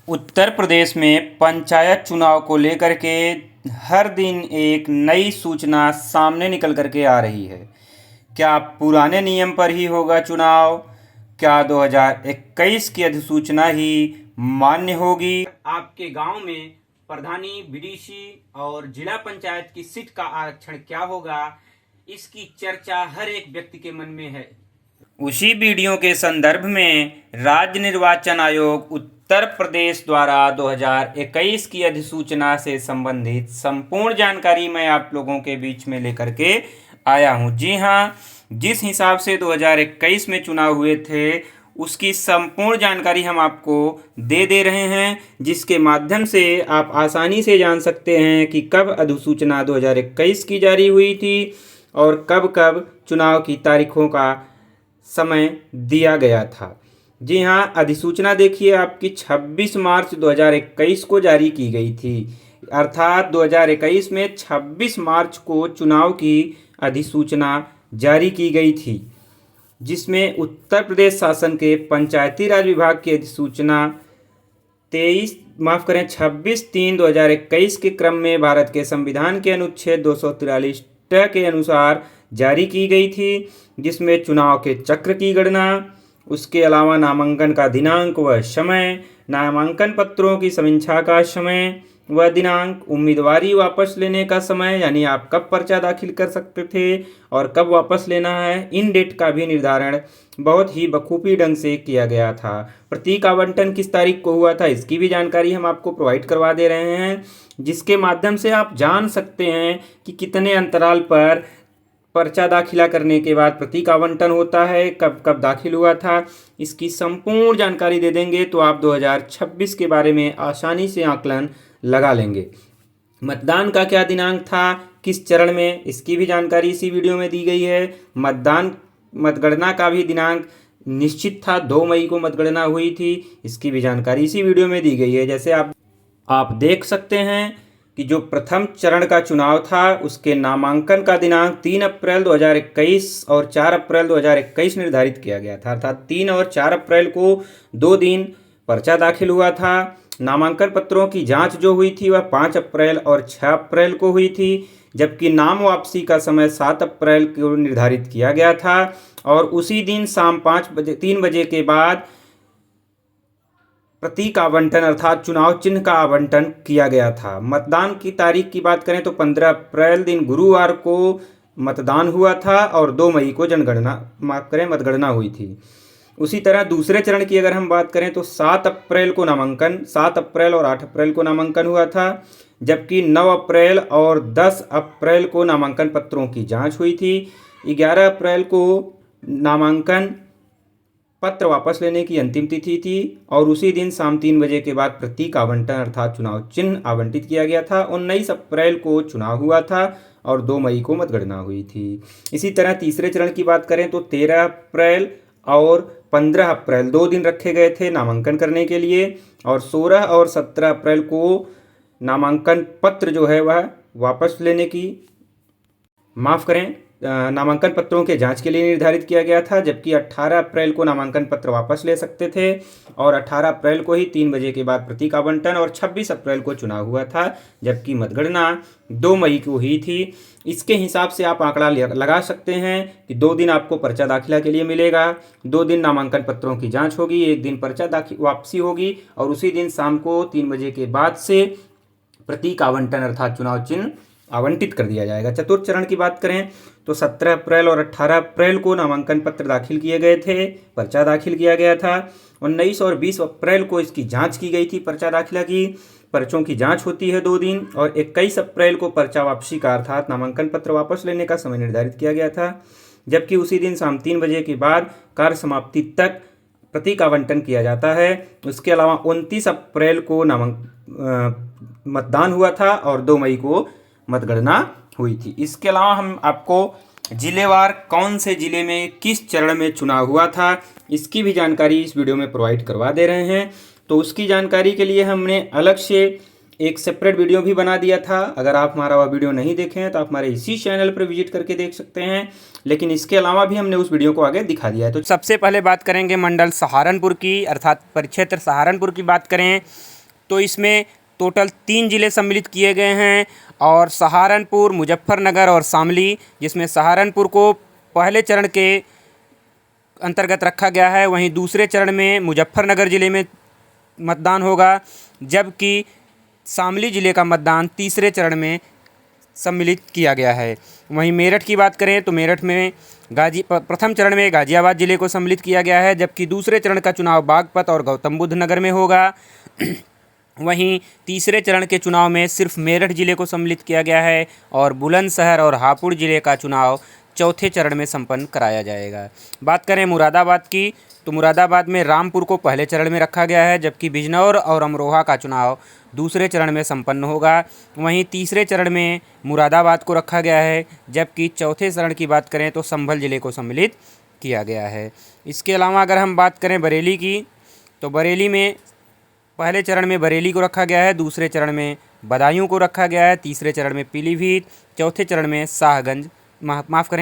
उत्तर प्रदेश में पंचायत चुनाव को लेकर के हर दिन एक नई सूचना सामने निकल कर के आ रही है। क्या पुराने नियम पर ही होगा चुनाव? क्या 2021 की अधिसूचना ही मान्य होगी? आपके गांव में प्रधानी, बीडीसी और जिला पंचायत की सीट का आरक्षण क्या होगा? इसकी चर्चा हर एक व्यक्ति के मन में है। उसी वीडियो के संदर्भ में राज्य निर्वाचन आयोग उत्तर प्रदेश द्वारा 2021 की अधिसूचना से संबंधित संपूर्ण जानकारी मैं आप लोगों के बीच में लेकर के आया हूं। जी हां, जिस हिसाब से 2021 में चुनाव हुए थे उसकी संपूर्ण जानकारी हम आपको दे रहे हैं, जिसके माध्यम से आप आसानी से जान सकते हैं कि कब अधिसूचना 2021 की जारी हुई थी और कब कब चुनाव की तारीखों का समय दिया गया था। जी हाँ, अधिसूचना देखिए आपकी 26 मार्च 2021 को जारी की गई थी। अर्थात 2021 में 26 मार्च को चुनाव की अधिसूचना जारी की गई थी, जिसमें उत्तर प्रदेश शासन के पंचायती राज विभाग की अधिसूचना 26/3/2021 के क्रम में भारत के संविधान के अनुच्छेद 243 के अनुसार जारी की गई थी, जिसमें चुनाव के चक्र की गणना, उसके अलावा नामांकन का दिनांक व समय, नामांकन पत्रों की समीक्षा का समय व दिनांक, उम्मीदवारी वापस लेने का समय यानी आप कब पर्चा दाखिल कर सकते थे और कब वापस लेना है, इन डेट का भी निर्धारण बहुत ही बखूबी ढंग से किया गया था। प्रतीक आवंटन किस तारीख को हुआ था इसकी भी जानकारी हम आपको प्रोवाइड करवा दे रहे हैं, जिसके माध्यम से आप जान सकते हैं कि कितने अंतराल पर पर्चा दाखिला करने के बाद प्रतीक आवंटन होता है, कब कब दाखिल हुआ था। इसकी संपूर्ण जानकारी दे देंगे तो आप 2026 के बारे में आसानी से आकलन लगा लेंगे। मतदान का क्या दिनांक था, किस चरण में, इसकी भी जानकारी इसी वीडियो में दी गई है। मतगणना का भी दिनांक निश्चित था, 2 मई को मतगणना हुई थी, इसकी भी जानकारी इसी वीडियो में दी गई है। जैसे आप देख सकते हैं कि जो प्रथम चरण का चुनाव था उसके नामांकन का दिनांक 3 अप्रैल 2021 और 4 अप्रैल 2021 निर्धारित किया गया था। अर्थात 3 और 4 अप्रैल को 2 दिन पर्चा दाखिल हुआ था। नामांकन पत्रों की जांच जो हुई थी वह 5 अप्रैल और 6 अप्रैल को हुई थी, जबकि नाम वापसी का समय 7 अप्रैल को निर्धारित किया गया था और उसी दिन शाम 3 बजे के बाद प्रतीक आवंटन अर्थात चुनाव चिन्ह का आवंटन किया गया था। मतदान की तारीख की बात करें तो 15 अप्रैल दिन गुरुवार को मतदान हुआ था और 2 मई को मतगणना हुई थी। उसी तरह दूसरे चरण की अगर हम बात करें तो 7 अप्रैल और 8 अप्रैल को नामांकन हुआ था, जबकि 9 अप्रैल और 10 अप्रैल को नामांकन पत्रों की जांच हुई थी। 11 अप्रैल को नामांकन पत्र वापस लेने की अंतिम तिथि थी और उसी दिन शाम 3 बजे के बाद प्रतीक आवंटन अर्थात चुनाव चिन्ह आवंटित किया गया था। 19 अप्रैल को चुनाव हुआ था और 2 मई को मतगणना हुई थी। इसी तरह तीसरे चरण की बात करें तो 13 अप्रैल और 15 अप्रैल 2 दिन रखे गए थे नामांकन करने के लिए और 16 और 17 अप्रैल को नामांकन पत्र जो है वह वापस लेने की नामांकन पत्रों के जांच के लिए निर्धारित किया गया था, जबकि 18 अप्रैल को नामांकन पत्र वापस ले सकते थे और 18 अप्रैल को ही 3 बजे के बाद प्रतीक आवंटन और 26 अप्रैल को चुनाव हुआ था, जबकि मतगणना 2 मई को हुई थी। इसके हिसाब से आप आंकड़ा लगा सकते हैं कि 2 दिन आपको पर्चा दाखिला के लिए मिलेगा, 2 दिन नामांकन पत्रों की जाँच होगी, 1 दिन पर्चा वापसी होगी और उसी दिन शाम को 3 बजे के बाद से प्रतीक आवंटन अर्थात चुनाव चिन्ह आवंटित कर दिया जाएगा। चतुर्थ चरण की बात करें तो 17 अप्रैल और 18 अप्रैल को नामांकन पत्र दाखिल किए गए थे, पर्चा दाखिल किया गया था। 19 और 20 अप्रैल को इसकी जांच की गई थी, पर्चा दाखिला की पर्चों की जांच होती है 2 दिन और 21 अप्रैल को पर्चा वापसी का अर्थात नामांकन पत्र वापस लेने का समय निर्धारित किया गया था, जबकि उसी दिन शाम 3 बजे के बाद कार्य समाप्ति तक प्रतीक आवंटन किया जाता है। उसके अलावा 29 अप्रैल को मतदान हुआ था और 2 मई को मतगणना हुई थी। इसके अलावा हम आपको जिलेवार कौन से जिले में किस चरण में चुनाव हुआ था इसकी भी जानकारी इस वीडियो में प्रोवाइड करवा दे रहे हैं। तो उसकी जानकारी के लिए हमने अलग से एक सेपरेट वीडियो भी बना दिया था। अगर आप हमारा वह वीडियो नहीं देखे हैं तो आप हमारे इसी चैनल पर विजिट करके देख सकते हैं, लेकिन इसके अलावा भी हमने उस वीडियो को आगे दिखा दिया है। तो सबसे पहले बात करेंगे मंडल सहारनपुर की, अर्थात परिक्षेत्र सहारनपुर की बात करें तो इसमें टोटल 3 जिले सम्मिलित किए गए हैं, और सहारनपुर, मुजफ्फरनगर और शामली, जिसमें सहारनपुर को पहले चरण के अंतर्गत रखा गया है। वहीं दूसरे चरण में मुजफ्फरनगर ज़िले में मतदान होगा, जबकि शामली ज़िले का मतदान तीसरे चरण में सम्मिलित किया गया है। वहीं मेरठ की बात करें तो मेरठ में प्रथम चरण में गाज़ियाबाद ज़िले को सम्मिलित किया गया है, जबकि दूसरे चरण का चुनाव बागपत और गौतम बुद्ध नगर में होगा। वहीं तीसरे चरण के चुनाव में सिर्फ मेरठ ज़िले को सम्मिलित किया गया है, और बुलंदशहर और हापुड़ ज़िले का चुनाव चौथे चरण में संपन्न कराया जाएगा। बात करें मुरादाबाद की, तो मुरादाबाद में रामपुर को पहले चरण में रखा गया है, जबकि बिजनौर और अमरोहा का चुनाव दूसरे चरण में संपन्न होगा। वहीं तीसरे चरण में मुरादाबाद को रखा गया है, जबकि चौथे चरण की बात करें तो संभल ज़िले को सम्मिलित किया गया है। इसके अलावा अगर हम बात करें बरेली की, तो बरेली में पहले चरण में बरेली को रखा गया है, दूसरे चरण में बदायूं को रखा गया है, तीसरे चरण में पीलीभीत, चौथे चरण में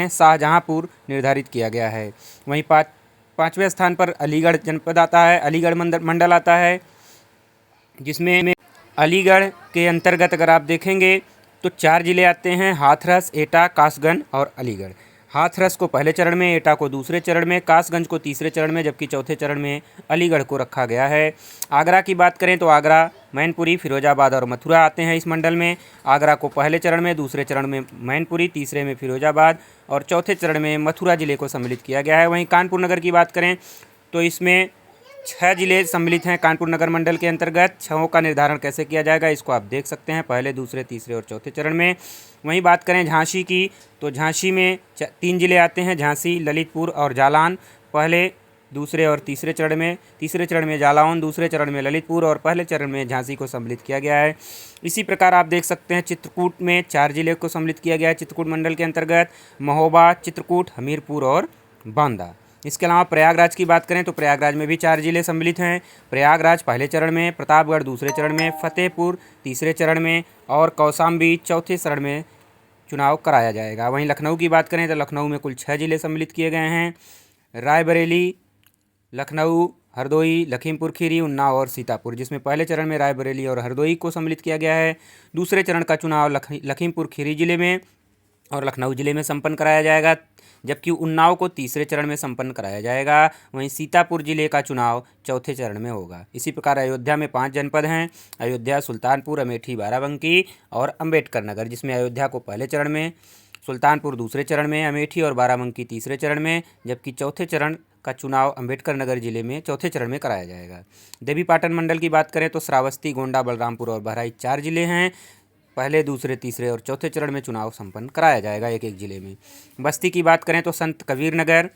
शाहजहांपुर निर्धारित किया गया है। वहीं पाँचवें स्थान पर अलीगढ़ जनपद आता है, अलीगढ़ मंडल आता है, जिसमें अलीगढ़ के अंतर्गत अगर आप देखेंगे तो 4 जिले आते हैं, हाथरस, एटा, कासगंज और अलीगढ़। हाथरस को पहले चरण में, एटा को दूसरे चरण में, कासगंज को तीसरे चरण में, जबकि चौथे चरण में अलीगढ़ को रखा गया है। आगरा की बात करें तो आगरा, मैनपुरी, फिरोजाबाद और मथुरा आते हैं इस मंडल में। आगरा को पहले चरण में, दूसरे चरण में मैनपुरी, तीसरे में फिरोजाबाद और चौथे चरण में मथुरा ज़िले को सम्मिलित किया गया है। वहीं कानपुर नगर की बात करें तो इसमें 6 जिले सम्मिलित हैं कानपुर नगर मंडल के अंतर्गत। 6 का निर्धारण कैसे किया जाएगा इसको आप देख सकते हैं, पहले, दूसरे, तीसरे और चौथे चरण में। वहीं बात करें झांसी की, तो झांसी में 3 जिले आते हैं, झांसी, ललितपुर और जालौन, पहले, दूसरे और तीसरे चरण में। तीसरे चरण में जालौन, दूसरे चरण में ललितपुर और पहले चरण में झांसी को सम्मिलित किया गया है। इसी प्रकार आप देख सकते हैं चित्रकूट में 4 जिले को सम्मिलित किया गया है चित्रकूट मंडल के अंतर्गत, महोबा, चित्रकूट, हमीरपुर और बांदा। इसके अलावा प्रयागराज की बात करें तो प्रयागराज में भी 4 जिले सम्मिलित हैं। प्रयागराज पहले चरण में, प्रतापगढ़ दूसरे चरण में, फतेहपुर तीसरे चरण में और कौशाम्बी चौथे चरण में चुनाव कराया जाएगा। वहीं लखनऊ की बात करें तो लखनऊ में कुल 6 जिले सम्मिलित किए गए हैं, रायबरेली, लखनऊ, हरदोई, लखीमपुर खीरी, उन्नाव और सीतापुर, जिसमें पहले चरण में रायबरेली और हरदोई को सम्मिलित किया गया है। दूसरे चरण का चुनाव लखीमपुर खीरी जिले में और लखनऊ जिले में संपन्न कराया जाएगा, जबकि उन्नाव को तीसरे चरण में संपन्न कराया जाएगा। वहीं सीतापुर जिले का चुनाव चौथे चरण में होगा। इसी प्रकार अयोध्या में 5 जनपद हैं, अयोध्या, सुल्तानपुर, अमेठी, बाराबंकी और अम्बेडकर नगर, जिसमें अयोध्या को पहले चरण में, सुल्तानपुर दूसरे चरण में, अमेठी और बाराबंकी तीसरे चरण में, जबकि चौथे चरण का चुनाव अम्बेडकर नगर जिले में चौथे चरण में कराया जाएगा। देवीपाटन मंडल की बात करें तो श्रावस्ती, गोंडा, बलरामपुर और बहराइच 4 जिले हैं, पहले, दूसरे, तीसरे और चौथे चरण में चुनाव संपन्न कराया जाएगा एक एक जिले में। बस्ती की बात करें तो संत कबीर नगर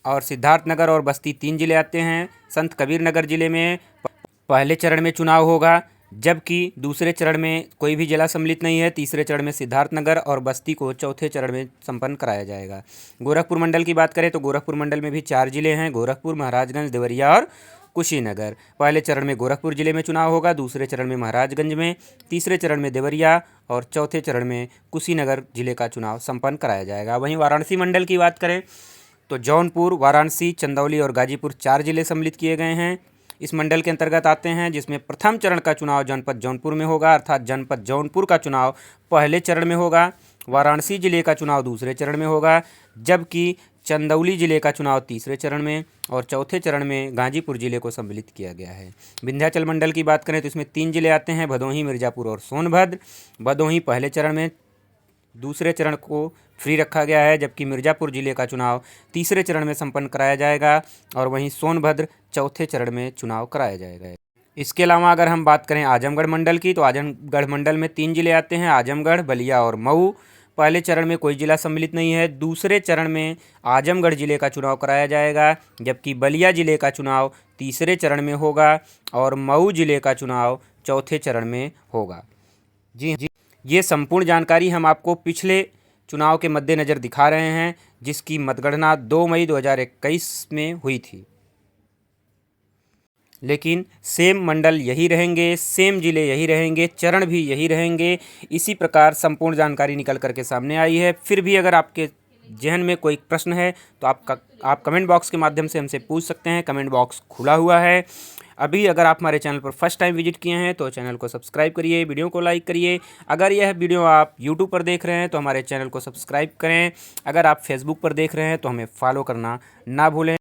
और सिद्धार्थनगर और बस्ती 3 जिले आते हैं। संत कबीर नगर जिले में पहले चरण में चुनाव होगा, जबकि दूसरे चरण में कोई भी जिला सम्मिलित नहीं है। तीसरे चरण में सिद्धार्थनगर और बस्ती को चौथे चरण में संपन्न कराया जाएगा। गोरखपुर मंडल की बात करें तो गोरखपुर मंडल में भी 4 जिले हैं, गोरखपुर, महाराजगंज, देवरिया और कुशीनगर। पहले चरण में गोरखपुर जिले में चुनाव होगा, दूसरे चरण में महाराजगंज में, तीसरे चरण में देवरिया और चौथे चरण में कुशीनगर जिले का चुनाव संपन्न कराया जाएगा। वहीं वाराणसी मंडल की बात करें तो जौनपुर, वाराणसी, चंदौली और गाजीपुर 4 जिले सम्मिलित किए गए हैं, इस मंडल के अंतर्गत आते हैं, जिसमें प्रथम चरण का चुनाव जनपद जौनपुर में होगा, अर्थात जनपद जौनपुर का चुनाव पहले चरण में होगा। वाराणसी जिले का चुनाव दूसरे चरण में होगा, जबकि चंदौली जिले का चुनाव तीसरे चरण में और चौथे चरण में गाजीपुर जिले को सम्मिलित किया गया है। विंध्याचल मंडल की बात करें तो इसमें 3 जिले आते हैं, भदोही, मिर्ज़ापुर और सोनभद्र। भदोही पहले चरण में, दूसरे चरण को फ्री रखा गया है, जबकि मिर्ज़ापुर जिले का चुनाव तीसरे चरण में संपन्न कराया जाएगा और वहीं सोनभद्र चौथे चरण में चुनाव कराया जाएगा। इसके अलावा अगर हम बात करें आजमगढ़ मंडल की, तो आजमगढ़ मंडल में 3 जिले आते हैं, आजमगढ़, बलिया और मऊ। पहले चरण में कोई जिला सम्मिलित नहीं है, दूसरे चरण में आजमगढ़ जिले का चुनाव कराया जाएगा, जबकि बलिया जिले का चुनाव तीसरे चरण में होगा और मऊ जिले का चुनाव चौथे चरण में होगा। जी, ये संपूर्ण जानकारी हम आपको पिछले चुनाव के मद्देनज़र दिखा रहे हैं, जिसकी मतगणना 2 मई 2021 में हुई थी। लेकिन सेम मंडल यही रहेंगे, सेम जिले यही रहेंगे, चरण भी यही रहेंगे। इसी प्रकार संपूर्ण जानकारी निकल करके सामने आई है। फिर भी अगर आपके जहन में कोई प्रश्न है तो आप कमेंट बॉक्स के माध्यम से हमसे पूछ सकते हैं। कमेंट बॉक्स खुला हुआ है। अभी अगर आप हमारे चैनल पर फर्स्ट टाइम विजिट किए हैं तो चैनल को सब्सक्राइब करिए, वीडियो को लाइक करिए। अगर यह वीडियो आप यूट्यूब पर देख रहे हैं तो हमारे चैनल को सब्सक्राइब करें। अगर आप फेसबुक पर देख रहे हैं तो हमें फॉलो करना ना भूलें।